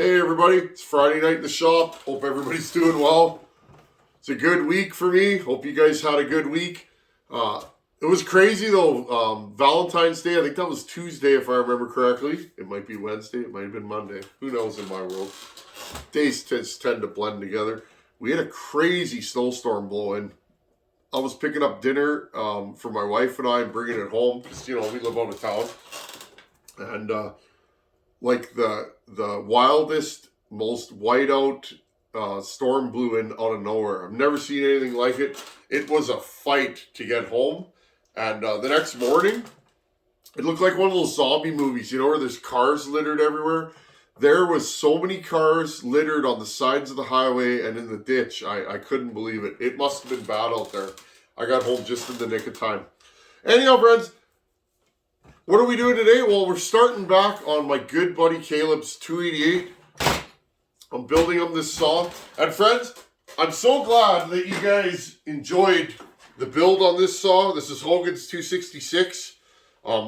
Hey everybody, it's Friday night in the shop. Hope everybody's doing well. It's a good week for me. Hope you guys had a good week. It was crazy though. Valentine's Day, I think that was Tuesday if I remember correctly. It might be Wednesday, it might have been Monday. Who knows in my world. Days tend to blend together. We had a crazy snowstorm blow in. I was picking up dinner for my wife and I and bringing it home because, we live out of town. And like the wildest, most whiteout storm blew in out of nowhere. I've never seen anything like it. It was a fight to get home. And the next morning, it looked like one of those zombie movies, where there's cars littered everywhere. There was so many cars littered on the sides of the highway and in the ditch. I couldn't believe it. It must have been bad out there. I got home just in the nick of time. Anyhow, friends, what are we doing today? Well, we're starting back on my good buddy Caleb's 288. I'm building him this saw. And friends, I'm so glad that you guys enjoyed the build on this saw. This is Hogan's 266.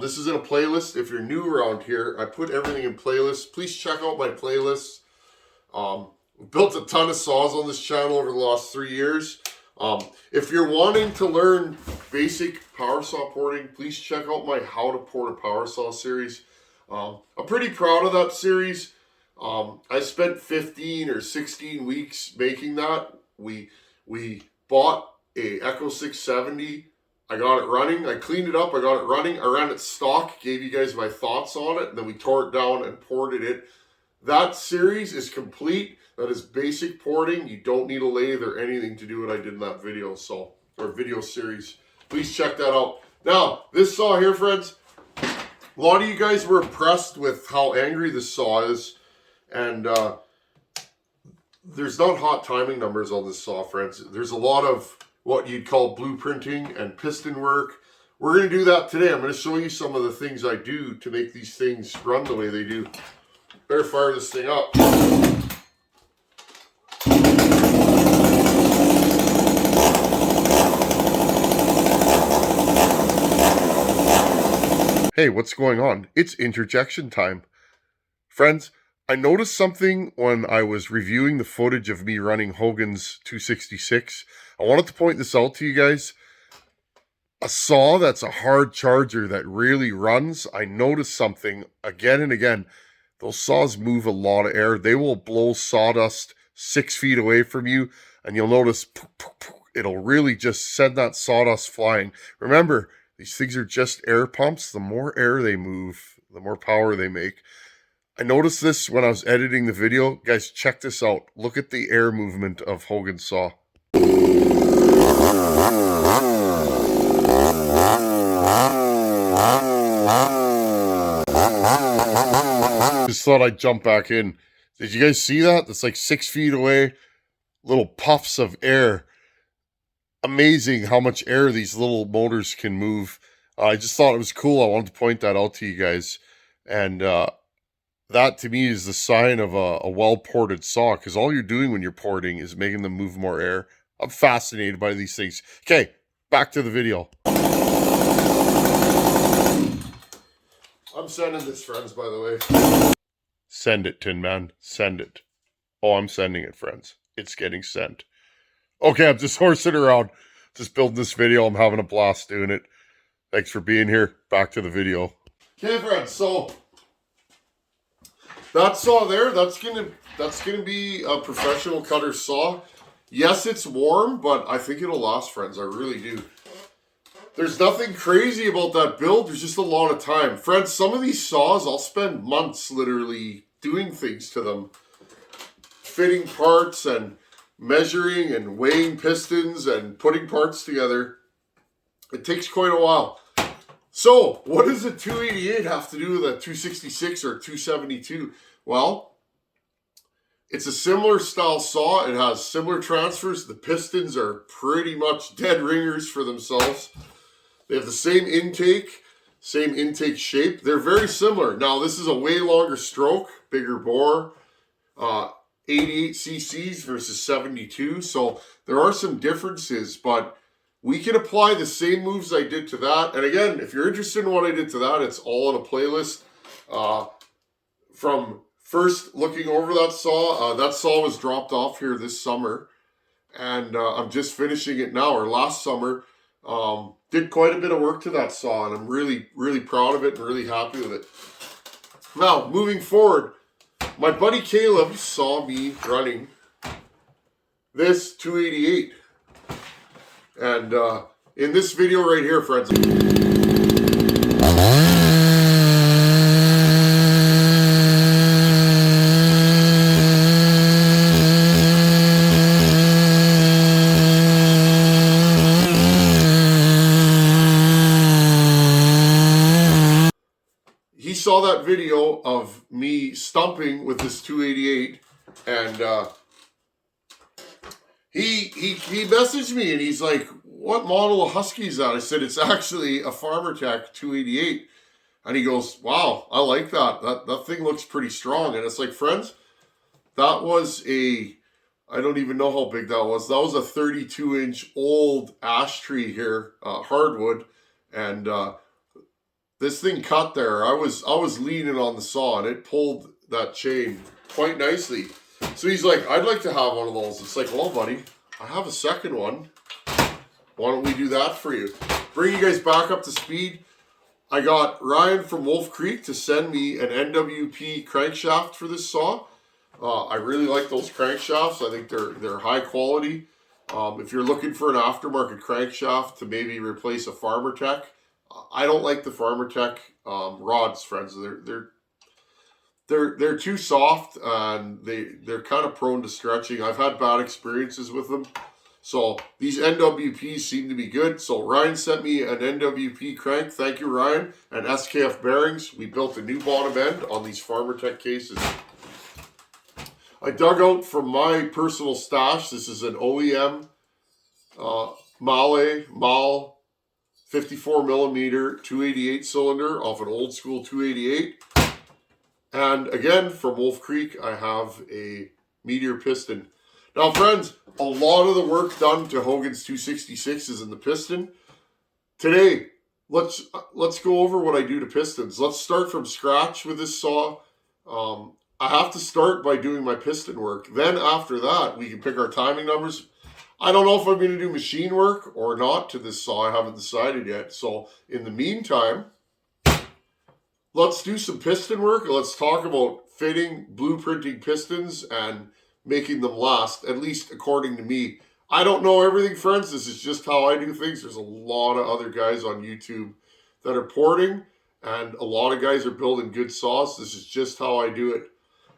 This is in a playlist. If you're new around here, I put everything in playlists. Please check out my playlists. We've built a ton of saws on this channel over the last 3 years. If you're wanting to learn basic power saw porting, please check out my How to Port a Power Saw series. I'm pretty proud of that series. I spent 15 or 16 weeks making that. We bought a Echo 670. I got it running. I cleaned it up. I got it running. I ran it stock, gave you guys my thoughts on it, and then we tore it down and ported it. That series is complete. That is basic porting. You don't need a lathe or anything to do what I did in that video, or video series. Please check that out. Now, this saw here, friends, a lot of you guys were impressed with how angry this saw is, and there's not hot timing numbers on this saw, friends. There's a lot of what you'd call blueprinting and piston work. We're going to do that today. I'm going to show you some of the things I do to make these things run the way they do. Better fire this thing up. Hey, what's going on? It's interjection time. Friends, I noticed something when I was reviewing the footage of me running Hogan's 266. I wanted to point this out to you guys. A saw that's a hard charger that really runs, I noticed something again and again. Those saws move a lot of air. They will blow sawdust 6 feet away from you, and you'll notice it'll really just send that sawdust flying. Remember, these things are just air pumps. The more air they move, the more power they make. I noticed this when I was editing the video. Guys, check this out. Look at the air movement of Hogan's saw. Just thought I'd jump back in. Did you guys see that? That's like 6 feet away. Little puffs of air. Amazing how much air these little motors can move. I just thought it was cool. I wanted to point that out to you guys. And that to me is the sign of a well-ported saw, because all you're doing when you're porting is making them move more air. I'm fascinated by these things. Okay, back to the video. I'm sending this, friends, by the way. Send it, Tin Man. Send it. Oh, I'm sending it, friends. It's getting sent. Okay, I'm just horsing around. Just building this video. I'm having a blast doing it. Thanks for being here. Back to the video. Okay, friends, so that saw there, that's gonna be a professional cutter saw. Yes, it's warm, but I think it'll last, friends. I really do. There's nothing crazy about that build. There's just a lot of time. Friends, some of these saws, I'll spend months literally doing things to them. Fitting parts and measuring and weighing pistons and putting parts together. It takes quite a while. So, what does a 288 have to do with a 266 or 272? Well, it's a similar style saw. It has similar transfers. The pistons are pretty much dead ringers for themselves. They have the same intake shape. They're very similar. Now, this is a way longer stroke, bigger bore, 88 cc's versus 72. So there are some differences, but we can apply the same moves I did to that. And again, if you're interested in what I did to that, it's all on a playlist from first looking over that saw was dropped off here this summer, and I'm just finishing it now, or last summer. Did quite a bit of work to that saw, and I'm really, really proud of it and really happy with it. Now, moving forward, my buddy Caleb saw me running this 288. And in this video right here, friends, he saw that video of me stumping with this 288, and he messaged me and he's like, "What model of Husky is that?" I said, "It's actually a Farmer Tech 288. And he goes, "Wow, I like that. That thing looks pretty strong." And it's like, friends, that was I don't even know how big that was. That was a 32-inch old ash tree here, hardwood, and this thing cut there. I was leaning on the saw, and it pulled that chain quite nicely. So he's like, "I'd like to have one of those." It's like, "Well, buddy, I have a second one. Why don't we do that for you?" Bring you guys back up to speed. I got Ryan from Wolf Creek to send me an NWP crankshaft for this saw. I really like those crankshafts. I think they're high quality. If you're looking for an aftermarket crankshaft to maybe replace a Farmer Tech, I don't like the Farmer Tech rods, friends. They're too soft, and they're kind of prone to stretching. I've had bad experiences with them. So these NWPs seem to be good. So Ryan sent me an NWP crank. Thank you, Ryan. And SKF bearings. We built a new bottom end on these Farmer Tech cases. I dug out from my personal stash. This is an OEM Mal 54 millimeter 288 cylinder off an old school 288. And again, from Wolf Creek, I have a Meteor piston. Now, friends, a lot of the work done to Hogan's 266 is in the piston. Today, let's go over what I do to pistons. Let's start from scratch with this saw. I have to start by doing my piston work. Then after that, we can pick our timing numbers. I don't know if I'm going to do machine work or not to this saw. I haven't decided yet. So in the meantime, let's do some piston work. Let's talk about fitting, blueprinting pistons, and making them last, at least according to me. I don't know everything, friends. This is just how I do things. There's a lot of other guys on YouTube that are porting, and a lot of guys are building good saws. This is just how I do it.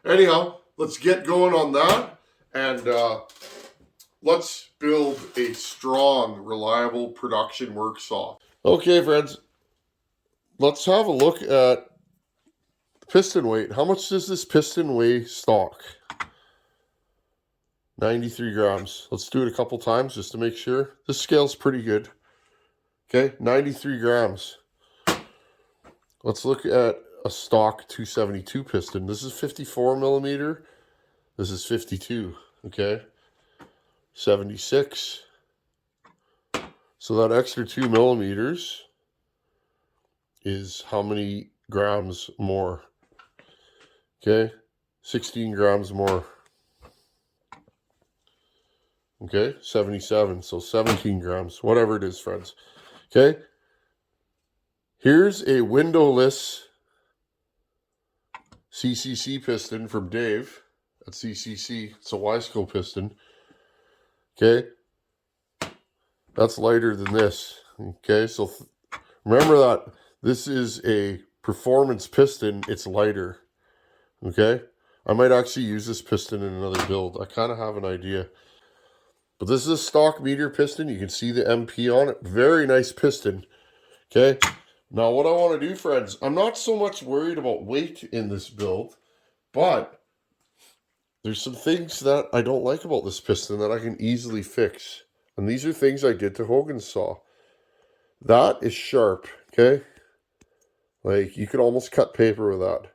Anyhow, let's get going on that, and let's build a strong, reliable production work saw. Okay, friends, let's have a look at the piston weight. How much does this piston weigh stock? 93 grams. Let's do it a couple times just to make sure. This scale's pretty good. Okay, 93 grams. Let's look at a stock 272 piston. This is 54 millimeter. This is 52. Okay, 76. So that extra 2 millimeters is how many grams more? Okay, 16 grams more. Okay, 77, so 17 grams, whatever it is, friends. Okay, here's a windowless CCC piston from Dave at CCC. It's a Wiseco piston. Okay, that's lighter than this. Okay, so remember that this is a performance piston. It's lighter. Okay, I might actually use this piston in another build. I kind of have an idea. But this is a stock Meteor piston. You can see the MP on it. Very nice piston. Okay. Now what I want to do, friends, I'm not so much worried about weight in this build, but there's some things that I don't like about this piston that I can easily fix. And these are things I did to Hogan's saw. That is sharp. Okay. Like, you could almost cut paper with that.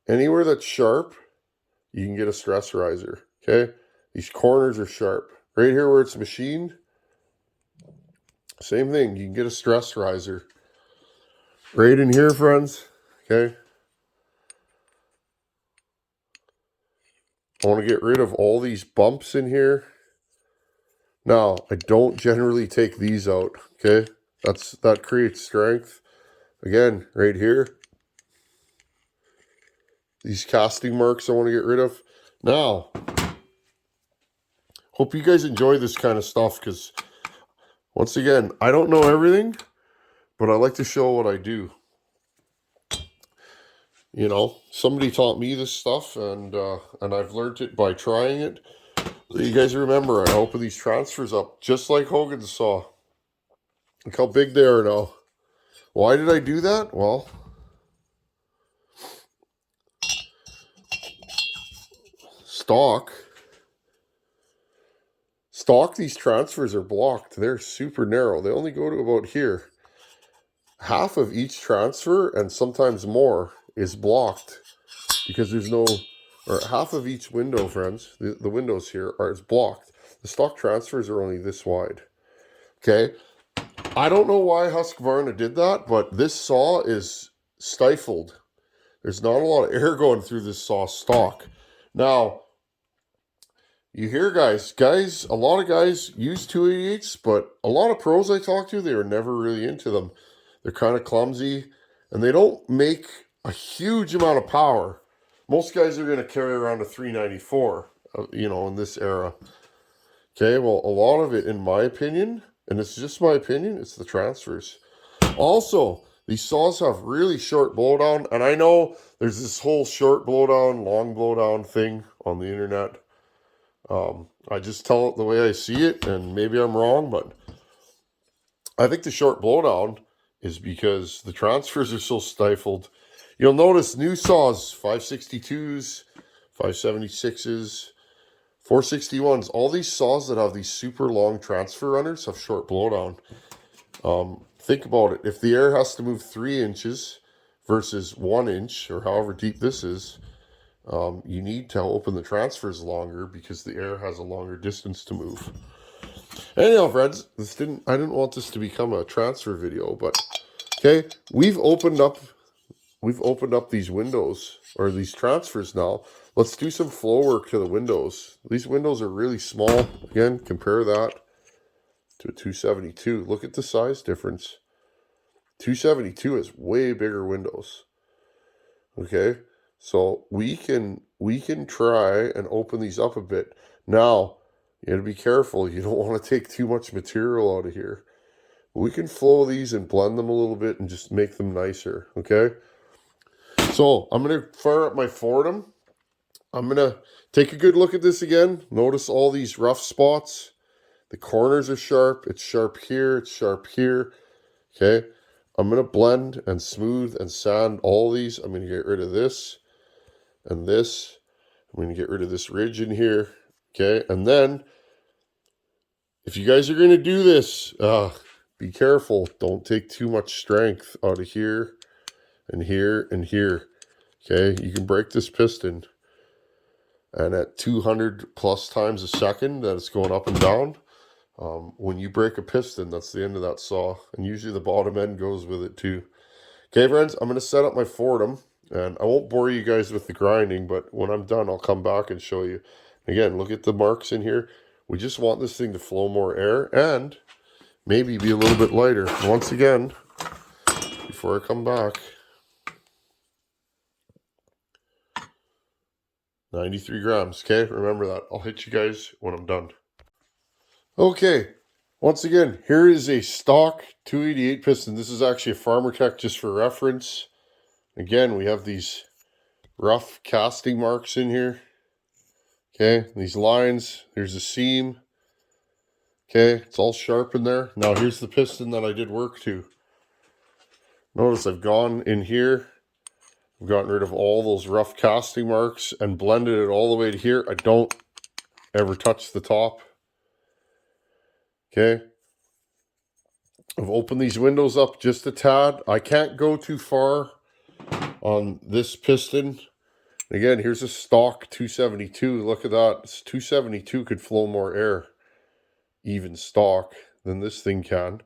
Anywhere that's sharp, you can get a stress riser. Okay. These corners are sharp. Right here where it's machined, same thing. You can get a stress riser. Right in here, friends. Okay. I want to get rid of all these bumps in here. Now, I don't generally take these out, okay? That creates strength. Again, right here. These casting marks I want to get rid of. Now, hope you guys enjoy this kind of stuff, because once again, I don't know everything, but I like to show what I do. You know, somebody taught me this stuff, and I've learned it by trying it. You guys remember, I open these transfers up just like Hogan's saw. Look how big they are now. Why did I do that? Well, stock, these transfers are blocked. They're super narrow. They only go to about here. Half of each transfer, and sometimes more, is blocked because there's no, or half of each window, friends, the windows here is blocked. The stock transfers are only this wide. Okay, I don't know why Husqvarna did that, but this saw is stifled. There's not a lot of air going through this saw stock. Now, you hear guys, a lot of guys use 288s, but a lot of pros I talk to, they were never really into them. They're kind of clumsy, and they don't make a huge amount of power. Most guys are going to carry around a 394, you know, in this era. Okay, well, a lot of it, in my opinion, and it's just my opinion, it's the transfers. Also, these saws have really short blowdown, and I know there's this whole short blowdown, long blowdown thing on the internet. I just tell it the way I see it, and maybe I'm wrong, but I think the short blowdown is because the transfers are so stifled. You'll notice new saws, 562s, 576s, 461s, all these saws that have these super long transfer runners have short blowdown. Think about it. If the air has to move 3 inches versus 1 inch, or however deep this is, you need to open the transfers longer because the air has a longer distance to move. Anyhow, friends, I didn't want this to become a transfer video, but okay, we've opened up these windows, or these transfers now. Let's do some flow work to the windows. These windows are really small. Again, compare that to a 272. Look at the size difference. 272 has way bigger windows. Okay, so we can try and open these up a bit. Now, you gotta be careful. You don't want to take too much material out of here. We can flow these and blend them a little bit and just make them nicer, okay? So, I'm going to fire up my Fordham. I'm going to take a good look at this again. Notice all these rough spots. The corners are sharp. It's sharp here. It's sharp here. Okay? I'm going to blend and smooth and sand all these. I'm going to get rid of this and this. I'm going to get rid of this ridge in here. Okay? And then, if you guys are going to do this, be careful. Don't take too much strength out of here and here and here. Okay, you can break this piston. And at 200 plus times a second that it's going up and down, when you break a piston, that's the end of that saw. And usually the bottom end goes with it too. Okay, friends, I'm going to set up my Fordham. And I won't bore you guys with the grinding, but when I'm done, I'll come back and show you. Again, look at the marks in here. We just want this thing to flow more air and maybe be a little bit lighter. Once again, before I come back, 93 grams. Okay, remember that. I'll hit you guys when I'm done. Okay, once again, here is a stock 288 piston. This is actually a Farmer Tech just for reference. Again, we have these rough casting marks in here. Okay, these lines, there's a seam. Okay, it's all sharp in there. Now here's the piston that I did work to. Notice I've gone in here. I've gotten rid of all those rough casting marks and blended it all the way to here. I don't ever touch the top. Okay. I've opened these windows up just a tad. I can't go too far on this piston. Again, here's a stock 272. Look at that. This 272 could flow more air, even stock, than this thing can.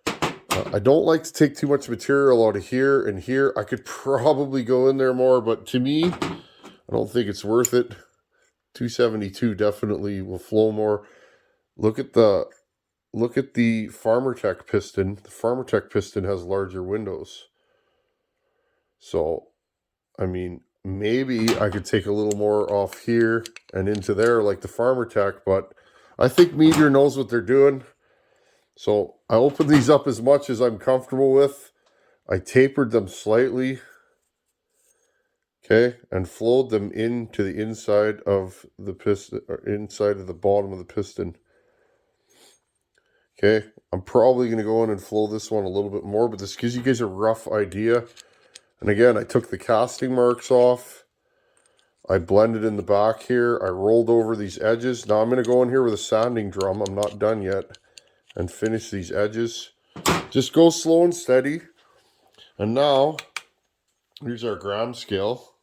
I don't like to take too much material out of here and here. I could probably go in there more, but to me, I don't think it's worth it. 272 definitely will flow more. Look at the Farmer Tech piston. The Farmer Tech piston has larger windows. So, I mean, maybe I could take a little more off here and into there like the Farmer Tech, but I think Meteor knows what they're doing. So I opened these up as much as I'm comfortable with. I tapered them slightly, okay, and flowed them into the inside of the piston, or inside of the bottom of the piston. Okay, I'm probably going to go in and flow this one a little bit more, but this gives you guys a rough idea. And again, I took the casting marks off. I blended in the back here. I rolled over these edges. Now I'm going to go in here with a sanding drum. I'm not done yet. And finish these edges. Just go slow and steady. And now, here's our gram scale.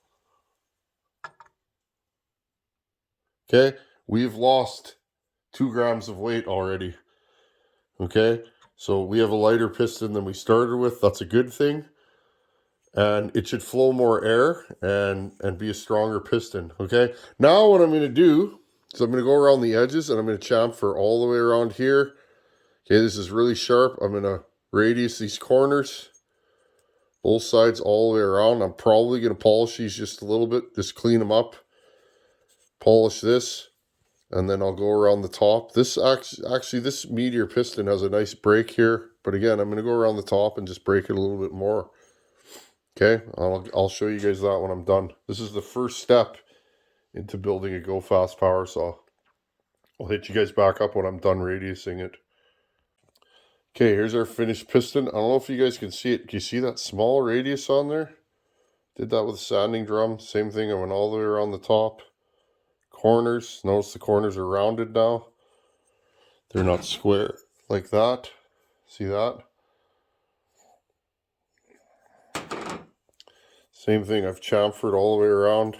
Okay, we've lost 2 grams of weight already. Okay, so we have a lighter piston than we started with. That's a good thing. And it should flow more air and be a stronger piston. Okay, now what I'm going to do is I'm going to go around the edges and I'm going to chamfer all the way around here. Okay, this is really sharp. I'm going to radius these corners, both sides all the way around. I'm probably going to polish these just a little bit, just clean them up, polish this, and then I'll go around the top. This actually this Meteor piston has a nice break here, but again, I'm going to go around the top and just break it a little bit more. Okay, I'll show you guys that when I'm done. This is the first step into building a Go Fast power saw. I'll hit you guys back up when I'm done radiusing it. Okay, here's our finished piston. I don't know if you guys can see it. Can you see that small radius on there? Did that with a sanding drum. Same thing, I went all the way around the top. Corners, notice the corners are rounded now. They're not square like that. See that? Same thing, I've chamfered all the way around.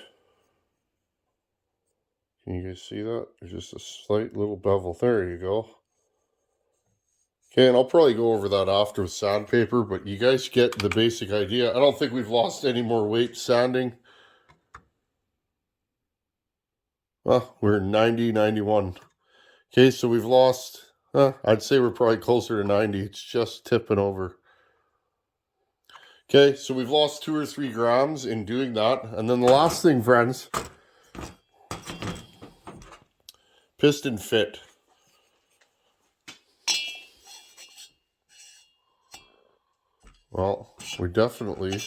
Can you guys see that? There's just a slight little bevel. There you go. Okay, and I'll probably go over that after with sandpaper, but you guys get the basic idea. I don't think we've lost any more weight sanding. Well, we're 90, 91. Okay, so we've lost, I'd say we're probably closer to 90. It's just tipping over. Okay, so we've lost 2 or 3 grams in doing that. And then the last thing, friends, piston fit. Well, we definitely...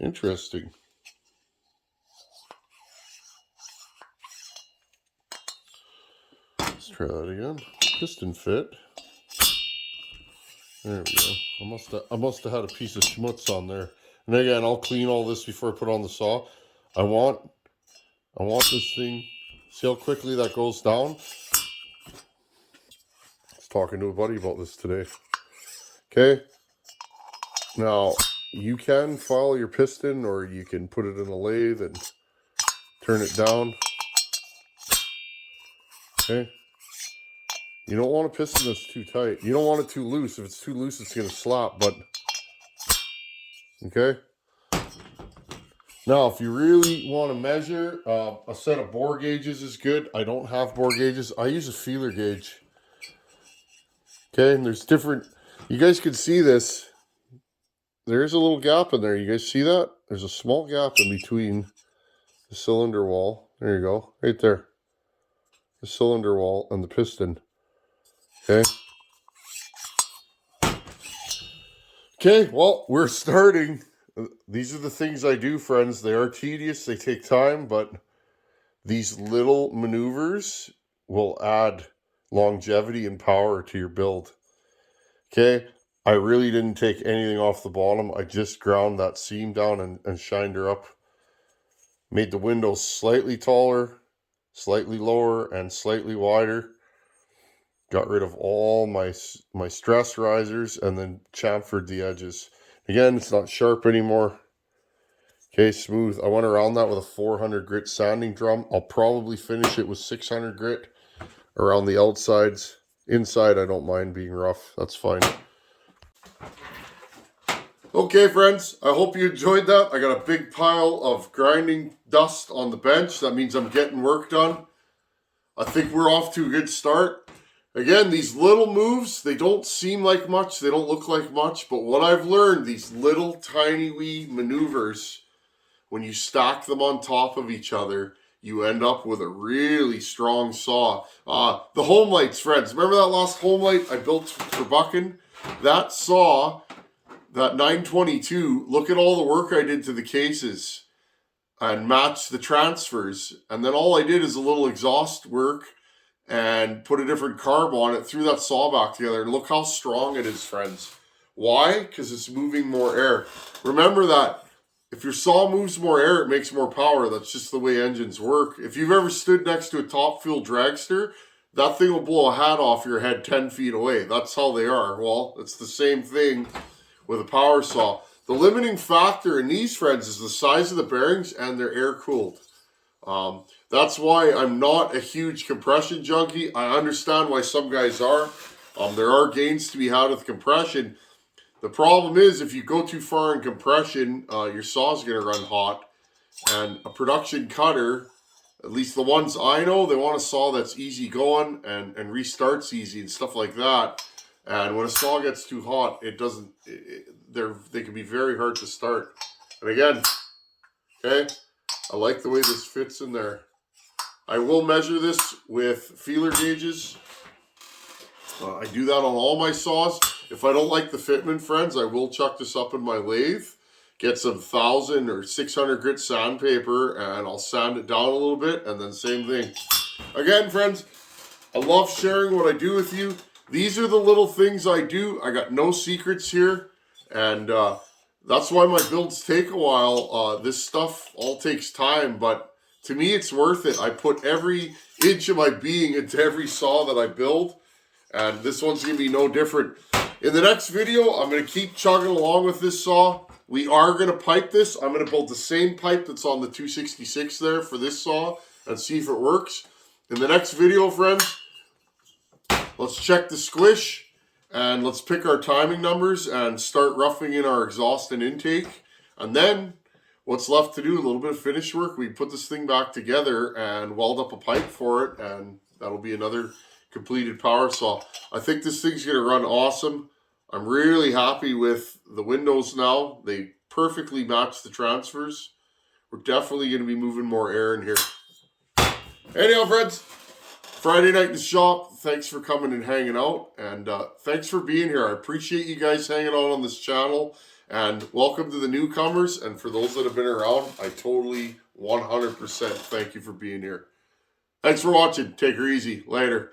Interesting. Let's try that again. Piston fit. There we go. I must have had a piece of schmutz on there. And again, I'll clean all this before I put on the saw. I want this thing. See how quickly that goes down? I was talking to a buddy about this today. Okay. Now, you can file your piston, or you can put it in a lathe and turn it down. Okay. You don't want a piston that's too tight. You don't want it too loose. If it's too loose, it's going to slap, but... Okay. Now, if you really want to measure, a set of bore gauges is good. I don't have bore gauges. I use a feeler gauge. Okay, and there's different... You guys can see this. There's a little gap in there. You guys see that? There's a small gap in between the cylinder wall. There you go. Right there. The cylinder wall and the piston. Okay. Okay, well, we're starting. These are the things I do, friends. They are tedious. They take time, but these little maneuvers will add longevity and power to your build. Okay, I really didn't take anything off the bottom. I just ground that seam down and shined her up. Made the windows slightly taller, slightly lower, and slightly wider. Got rid of all my stress risers and then chamfered the edges. Again, it's not sharp anymore. Okay, smooth. I went around that with a 400 grit sanding drum. I'll probably finish it with 600 grit around the outsides. Inside, I don't mind being rough. That's fine. Okay, friends, I hope you enjoyed that. I got a big pile of grinding dust on the bench. That means I'm getting work done. I think we're off to a good start. Again, these little moves, they don't seem like much. They don't look like much. But what I've learned, these little tiny wee maneuvers, when you stack them on top of each other, you end up with a really strong saw. The home lights, friends. Remember that last home light I built for bucking? That saw, that 922, look at all the work I did to the cases and matched the transfers. And then all I did is a little exhaust work and put a different carb on it, threw that saw back together, and look how strong it is, friends. Why? Because it's moving more air. Remember that if your saw moves more air, it makes more power. That's just the way engines work. If you've ever stood next to a top fuel dragster, that thing will blow a hat off your head 10 feet away. That's how they are. Well, it's the same thing with a power saw. The limiting factor in these, friends, is the size of the bearings and they're air cooled. That's why I'm not a huge compression junkie. I understand why some guys are. There are gains to be had with compression. The problem is if you go too far in compression, your saw's going to run hot. And a production cutter, at least the ones I know, they want a saw that's easy going and restarts easy and stuff like that. And when a saw gets too hot, it doesn't. They can be very hard to start. And again, okay, I like the way this fits in there. I will measure this with feeler gauges. I do that on all my saws. If I don't like the fitment, friends, I will chuck this up in my lathe, get some 1,000 or 600 grit sandpaper, and I'll sand it down a little bit, and then same thing. Again, friends, I love sharing what I do with you. These are the little things I do. I got no secrets here, and that's why my builds take a while. This stuff all takes time, but to me, it's worth it. I put every inch of my being into every saw that I build, and this one's going to be no different. In the next video, I'm going to keep chugging along with this saw. We are going to pipe this. I'm going to build the same pipe that's on the 266 there for this saw and see if it works. In the next video, friends, let's check the squish and let's pick our timing numbers and start roughing in our exhaust and intake. And then what's left to do, a little bit of finish work. We put this thing back together and weld up a pipe for it, and that'll be another completed power saw. I think this thing's going to run awesome. I'm really happy with the windows now. They perfectly match the transfers. We're definitely going to be moving more air in here. Anyhow, friends, Friday night in the shop. Thanks for coming and hanging out. And thanks for being here. I appreciate you guys hanging out on this channel. And welcome to the newcomers. And for those that have been around, I totally 100% thank you for being here. Thanks for watching. Take her easy. Later.